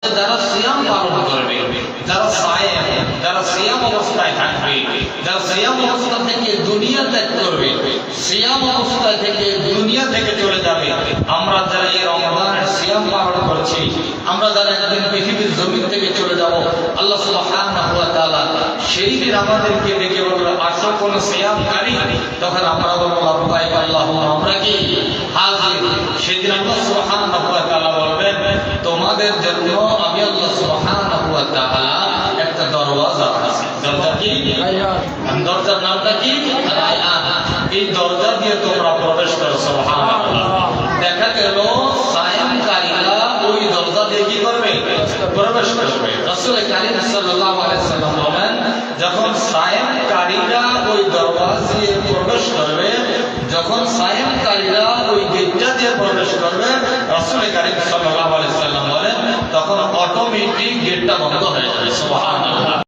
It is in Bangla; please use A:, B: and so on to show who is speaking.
A: যারা সিয়াম পালন করবে, যারা সায়েম, যারা সিয়াম অবস্থায় থাকবে, যারা সিয়াম অবস্থা থেকে দুনিয়া ত্যাগ করবে, সিয়াম অবস্থা থেকে দুনিয়া থেকে চলে যাবে। আমরা যারা এই রমজানের সিয়াম পালন করছি, আমরা যারা একদিন পৃথিবীর জমিন থেকে চলে যাব, আল্লাহ সুবহানাহু ওয়া তাআলা সেই দিন আমাদেরকে ডেকে বলবে, আসো কোন সিয়ামকারী? তখন আমরা বলবো, লাব্বাইক আল্লাহুম্মা, আমরা কি হাজির। সেদিন আল্লাহ সুবহানাহু ওয়া তাআলা বলবেন, তোমাদের জন্য আমি আল্লাহ সুবহানাহু ওয়া তাআলা একটা দরওয়াজা আছে। দরজা কি? দরজার নামটা কি? রায়্যান। এই দরজা দিয়ে তোমরা প্রবেশ করো। সুবহানাল্লাহ। দেখা গেল সায়ামকারীরা ওই দরজা দিয়ে কি করবে? প্রবেশ করবে। রাসূল কারীম সাল্লাল্লাহু আলাইহি ওয়াসাল্লাম বলেন, যখন সায়ামকারীরা ওই দরজা দিয়ে প্রবেশ করবে, যখন সায়ামকারীরা ওই গেটটা দিয়ে প্রবেশ করবে, রাসূল কারীম সাল্লাল্লাহু আলাইহি ওয়াসাল্লাম বলেন, তখন অটোমেটিক গেটটা বন্ধ হয়ে যাবে। সুবহানাল্লাহ।